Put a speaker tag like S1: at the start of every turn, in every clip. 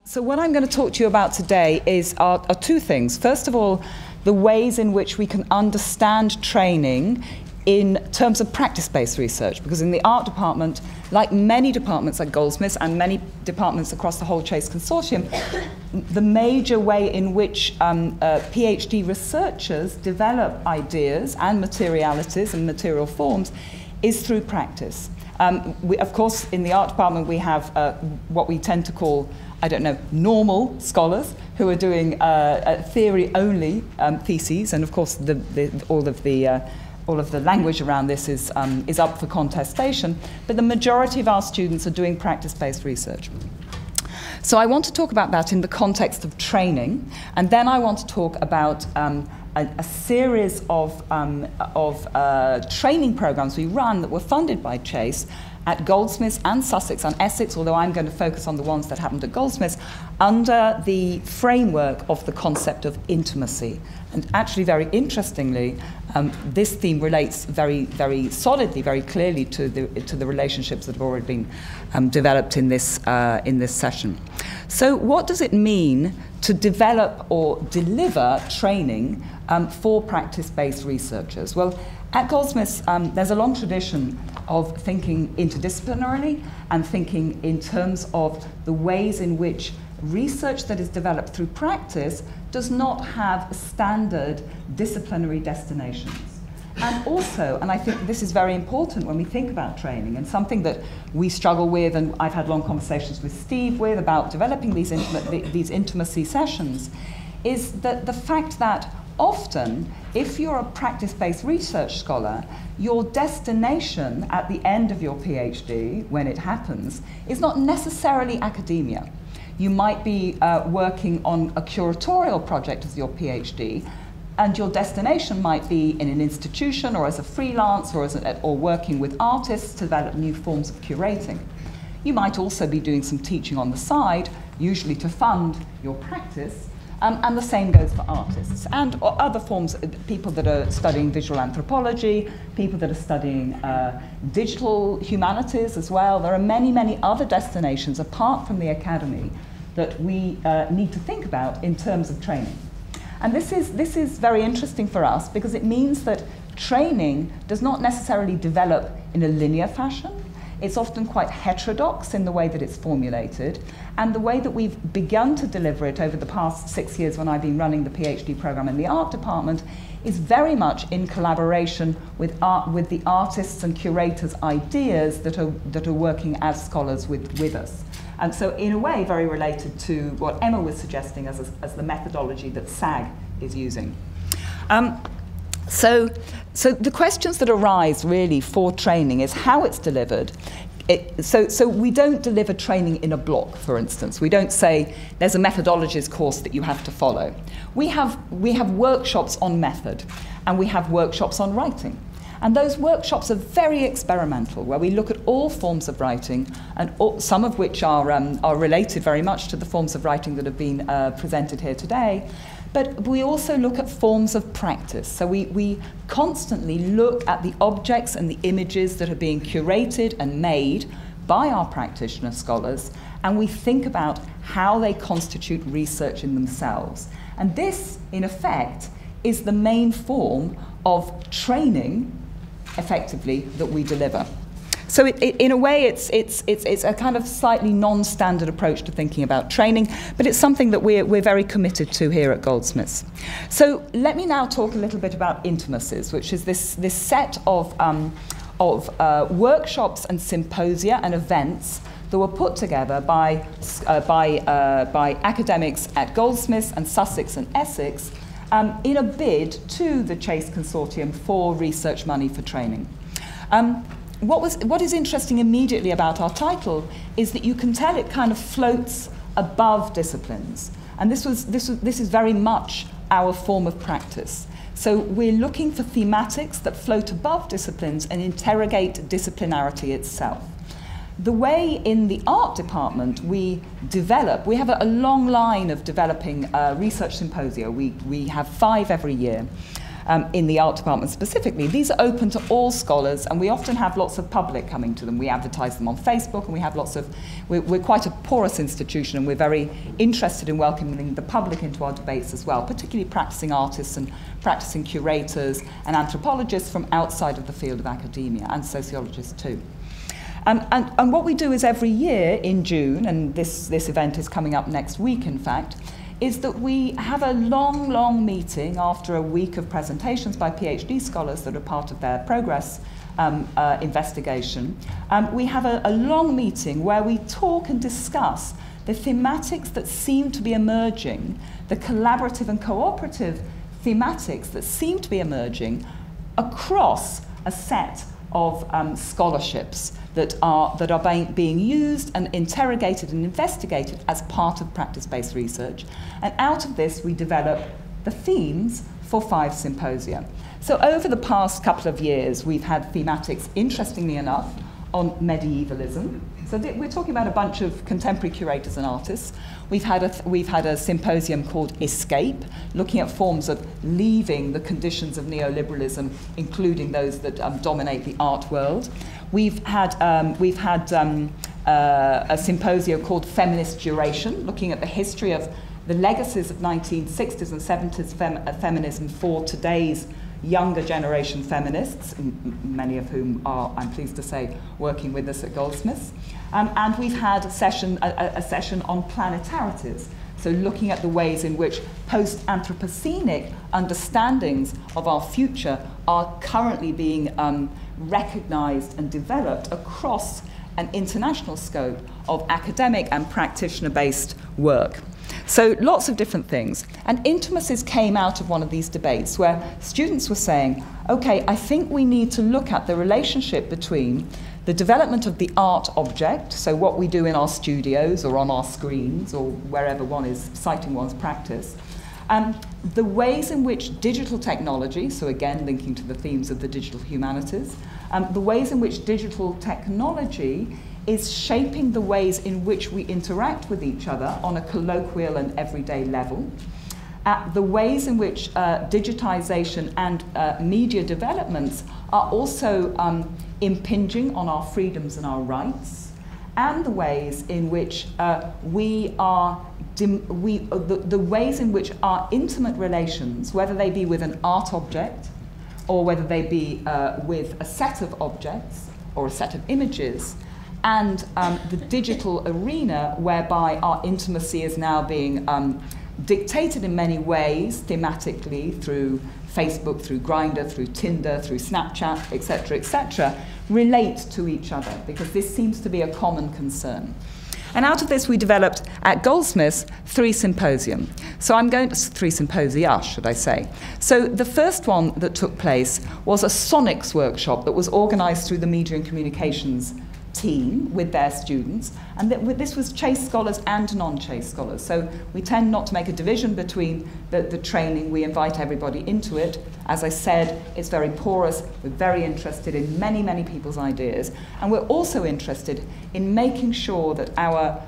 S1: So what I'm going to talk to you about today are two things. First of all, the ways in which we can understand training in terms of practice-based research, because in the art department, like many departments at Goldsmiths and many departments across the whole CHASE consortium, the major way in which PhD researchers develop ideas and materialities and material forms is through practice. Of course, in the art department, we have what we tend to call, I don't know, normal scholars who are doing theory-only theses, and of course, all of the language around this is up for contestation. But the majority of our students are doing practice-based research. So I want to talk about that in the context of training, and then I want to talk about a series of training programs we run that were funded by CHASE at Goldsmiths and Sussex and Essex, although I'm going to focus on the ones that happened at Goldsmiths, under the framework of the concept of intimacy. And actually, very interestingly, this theme relates very, very solidly, very clearly to the relationships that have already been developed in this session. So what does it mean to develop or deliver training for practice-based researchers? Well, at Goldsmiths, there's a long tradition of thinking interdisciplinarily and thinking in terms of the ways in which research that is developed through practice does not have standard disciplinary destinations. And also, and I think this is very important when we think about training, and something that we struggle with, and I've had long conversations with Steve with about developing these intimacy sessions, is that the fact that often, if you're a practice-based research scholar, your destination at the end of your PhD, when it happens, is not necessarily academia. You might be working on a curatorial project as your PhD, and your destination might be in an institution or as a freelance or working with artists to develop new forms of curating. You might also be doing some teaching on the side, usually to fund your practice, and the same goes for artists and other forms, people that are studying visual anthropology, people that are studying digital humanities as well. There are many, many other destinations apart from the academy that we need to think about in terms of training. And this is very interesting for us because it means that training does not necessarily develop in a linear fashion. It's often quite heterodox in the way that it's formulated, and the way that we've begun to deliver it over the past 6 years when I've been running the PhD program in the art department is very much in collaboration with the artists and curators' ideas that are working as scholars with us. And so in a way very related to what Emma was suggesting as the methodology that SAG is using. So the questions that arise really for training is how it's delivered. So we don't deliver training in a block, for instance. We don't say there's a methodologies course that you have to follow. We have workshops on method, and we have workshops on writing. And those workshops are very experimental, where we look at all forms of writing, and some of which are related very much to the forms of writing that have been presented here today. But we also look at forms of practice. So we constantly look at the objects and the images that are being curated and made by our practitioner scholars, and we think about how they constitute research in themselves. And this, in effect, is the main form of training, effectively, that we deliver. So in a way, it's a kind of slightly non-standard approach to thinking about training, but it's something that we're very committed to here at Goldsmiths. So let me now talk a little bit about Intimacies, which is this set of workshops and symposia and events that were put together by academics at Goldsmiths and Sussex and Essex in a bid to the CHASE consortium for research money for training. What is interesting immediately about our title is that you can tell it kind of floats above disciplines. And this is very much our form of practice. So we're looking for thematics that float above disciplines and interrogate disciplinarity itself. The way in the art department we have a long line of developing research symposia. We have 5 every year. in the art department specifically, these are open to all scholars, and we often have lots of public coming to them. We advertise them on Facebook, and we have lots of, we're quite a porous institution, and we're very interested in welcoming the public into our debates as well, particularly practicing artists and practicing curators and anthropologists from outside of the field of academia, and sociologists too. And what we do is every year in June, and this event is coming up next week in fact, is that we have a long meeting after a week of presentations by PhD scholars that are part of their progress investigation. We have a long meeting where we talk and discuss the thematics that seem to be emerging, the collaborative and cooperative thematics that seem to be emerging across a set of scholarships that are being used and interrogated and investigated as part of practice-based research. And out of this, we develop the themes for 5 symposia. So over the past couple of years, we've had thematics, interestingly enough, on medievalism. So we're talking about a bunch of contemporary curators and artists. We've had a symposium called Escape, looking at forms of leaving the conditions of neoliberalism, including those that dominate the art world. We've had a symposium called Feminist Duration, looking at the history of the legacies of 1960s and 70s feminism for today's younger generation feminists, many of whom are, I'm pleased to say, working with us at Goldsmiths. And we've had a session on planetarities, so looking at the ways in which post-Anthropocenic understandings of our future are currently being recognised and developed across an international scope of academic and practitioner-based work. So lots of different things. And Intimacies came out of one of these debates where students were saying, okay, I think we need to look at the relationship between the development of the art object, so what we do in our studios or on our screens or wherever one is citing one's practice, the ways in which digital technology, so again linking to the themes of the digital humanities, the ways in which digital technology is shaping the ways in which we interact with each other on a colloquial and everyday level, the ways in which digitization and media developments are also impinging on our freedoms and our rights, and the ways in which the ways in which our intimate relations, whether they be with an art object or whether they be with a set of objects or a set of images, and the digital arena whereby our intimacy is now being dictated in many ways thematically through Facebook, through Grindr, through Tinder, through Snapchat, etc., relate to each other, because this seems to be a common concern. And out of this, we developed at Goldsmiths 3 symposia. So I'm going to 3 symposia, should I say. So the first one that took place was a sonics workshop that was organised through the Media and Communications team with their students, and this was CHASE scholars and non-CHASE scholars. So we tend not to make a division between the training. We invite everybody into it. As I said, it's very porous. We're very interested in many people's ideas, and we're also interested in making sure that our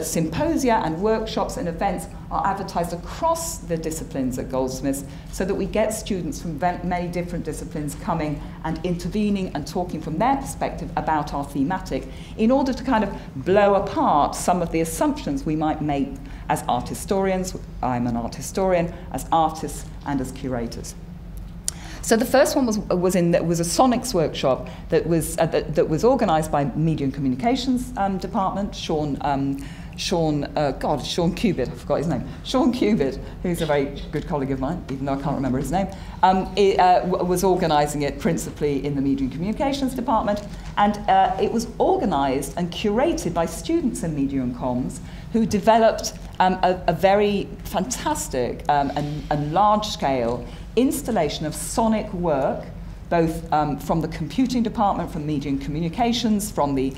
S1: symposia and workshops and events are advertised across the disciplines at Goldsmiths, so that we get students from many different disciplines coming and intervening and talking from their perspective about our thematic, in order to kind of blow apart some of the assumptions we might make as art historians. I'm an art historian, as artists and as curators. So the first one was a sonics workshop that was organised by Media and Communications Department. Sean Cubitt, I forgot his name. Sean Cubitt, who's a very good colleague of mine, even though I can't remember his name, was organising it principally in the Media and Communications Department, and it was organised and curated by students in Media and Comms who developed a very fantastic and large-scale installation of sonic work, both from the computing department, from Media and Communications, from the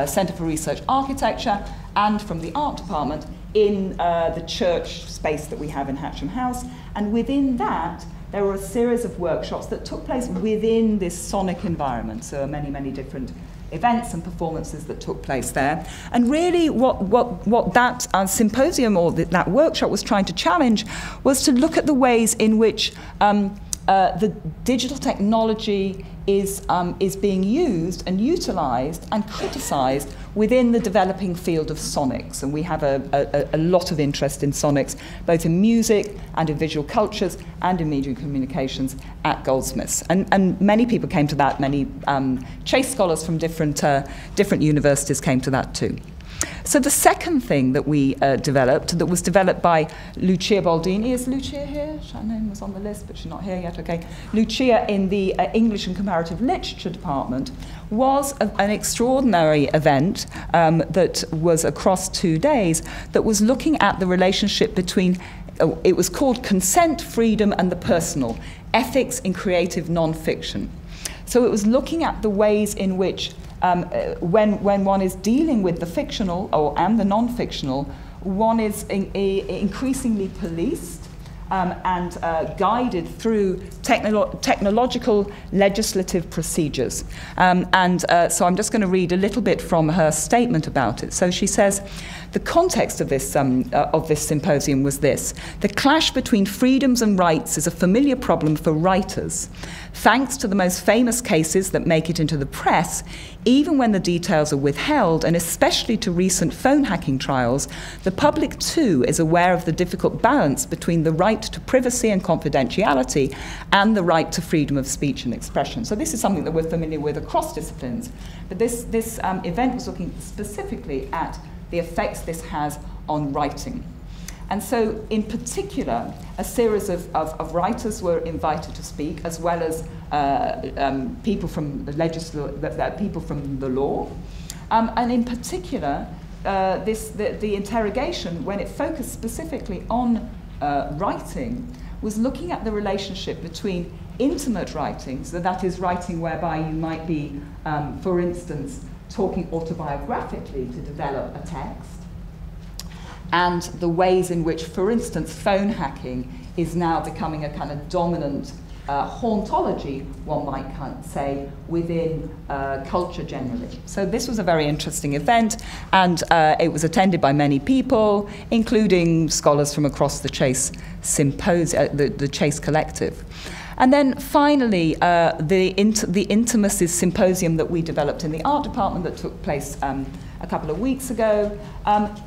S1: Centre for Research Architecture, and from the art department in the church space that we have in Hatcham House. And within that, there were a series of workshops that took place within this sonic environment. So many different events and performances that took place there. And really what that symposium or that workshop was trying to challenge was to look at the ways in which the digital technology is being used and utilised and criticised within the developing field of sonics. And we have a lot of interest in sonics, both in music and in visual cultures and in media communications at Goldsmiths. And many people came to that, many Chase scholars from different universities came to that too. So the second thing that we developed, that was developed by Lucia Baldini. Is Lucia here? Her name was on the list, but she's not here yet. Okay. Lucia in the English and Comparative Literature department was an extraordinary event that was across 2 days that was looking at the relationship between, it was called Consent, Freedom and the Personal, Ethics in Creative Non-Fiction. So it was looking at the ways in which when one is dealing with the fictional and the non-fictional, one is increasingly policed and guided through technological legislative procedures. So I'm just going to read a little bit from her statement about it. So she says, the context of this symposium was this: the clash between freedoms and rights is a familiar problem for writers. Thanks to the most famous cases that make it into the press, even when the details are withheld, and especially to recent phone hacking trials, the public too is aware of the difficult balance between the right to privacy and confidentiality and the right to freedom of speech and expression. So this is something that we're familiar with across disciplines, but this event was looking specifically at the effects this has on writing. And so, in particular, a series of writers were invited to speak, as well as people from the law. And in particular, the interrogation, when it focused specifically on writing, was looking at the relationship between intimate writing, so that is writing whereby you might be, for instance, talking autobiographically to develop a text, and the ways in which, for instance, phone hacking is now becoming a kind of dominant hauntology, one might say, within culture generally. So this was a very interesting event, and it was attended by many people, including scholars from across the Chase the Chase Collective. And then finally, the Intimacies Symposium that we developed in the art department that took place a couple of weeks ago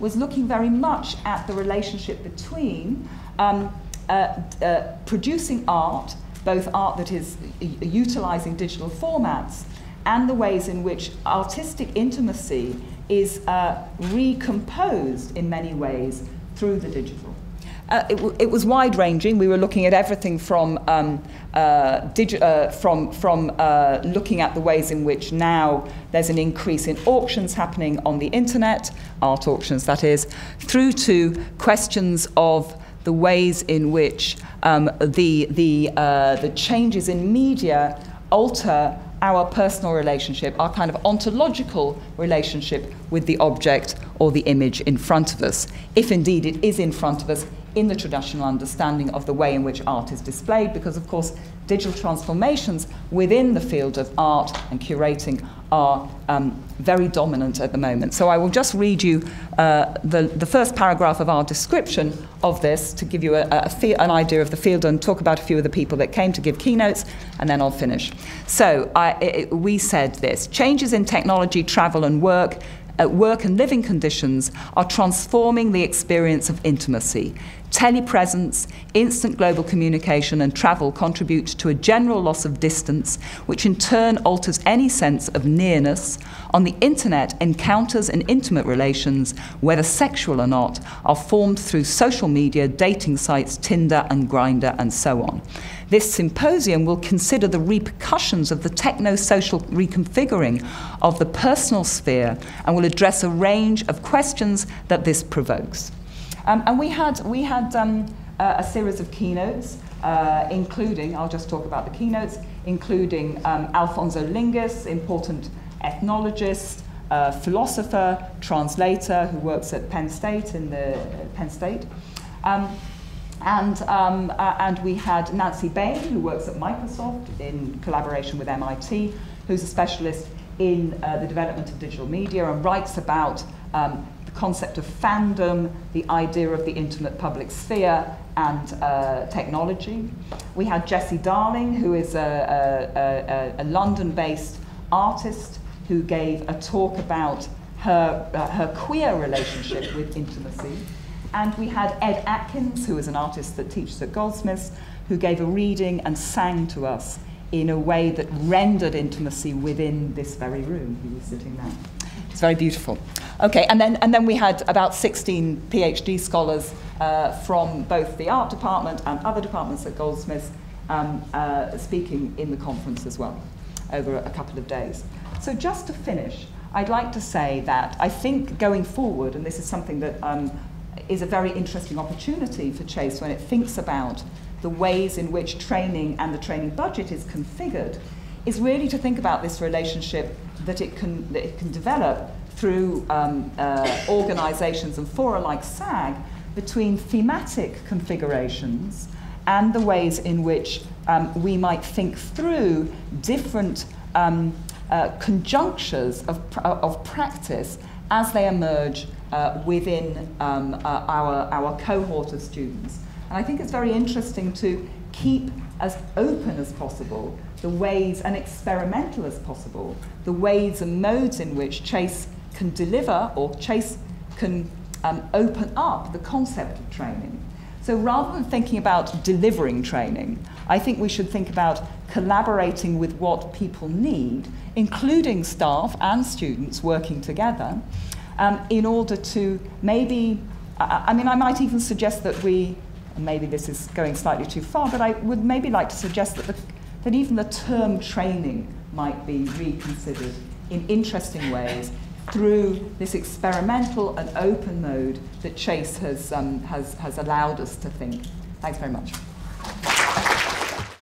S1: was looking very much at the relationship between producing art, both art that is utilizing digital formats, and the ways in which artistic intimacy is recomposed in many ways through the digital. It was wide-ranging. We were looking at everything from looking at the ways in which now there's an increase in auctions happening on the internet, art auctions that is, through to questions of the ways in which the changes in media alter our personal relationship, our kind of ontological relationship with the object or the image in front of us, if indeed it is in front of us in the traditional understanding of the way in which art is displayed, because of course digital transformations within the field of art and curating are very dominant at the moment. So I will just read you the first paragraph of our description of this to give you an idea of the field and talk about a few of the people that came to give keynotes, and then I'll finish. So we said this: changes in technology, travel and work and living conditions are transforming the experience of intimacy. Telepresence, instant global communication and travel contribute to a general loss of distance, which in turn alters any sense of nearness. On the internet, encounters and intimate relations, whether sexual or not, are formed through social media, dating sites, Tinder and Grindr, and so on. This symposium will consider the repercussions of the techno-social reconfiguring of the personal sphere and will address a range of questions that this provokes. And we had a series of keynotes, including, I'll just talk about the keynotes, including Alfonso Lingus, important ethnologist, philosopher, translator, who works at Penn State and we had Nancy Bain, who works at Microsoft in collaboration with MIT, who's a specialist in the development of digital media and writes about the concept of fandom, the idea of the intimate public sphere, and technology. We had Jessie Darling, who is a London-based artist who gave a talk about her queer relationship with intimacy. And we had Ed Atkins, who is an artist that teaches at Goldsmiths, who gave a reading and sang to us in a way that rendered intimacy within this very room. He was sitting there. It's very beautiful. Okay, and then we had about 16 PhD scholars from both the art department and other departments at Goldsmiths speaking in the conference as well over a couple of days. So just to finish, I'd like to say that I think going forward, and this is something that is a very interesting opportunity for Chase when it thinks about the ways in which training and the training budget is configured, is really to think about this relationship that it can develop through organisations and fora like SAG between thematic configurations and the ways in which we might think through different conjunctures of practice as they emerge within our cohort of students. And I think it's very interesting to keep as open as possible the ways, and experimental as possible, the ways and modes in which Chase can deliver, or Chase can open up the concept of training. So rather than thinking about delivering training, I think we should think about collaborating with what people need, including staff and students working together, in order to maybe, I might even suggest that we, and maybe this is going slightly too far, but I would maybe like to suggest that even the term training might be reconsidered in interesting ways through this experimental and open mode that Chase has allowed us to think. Thanks very much.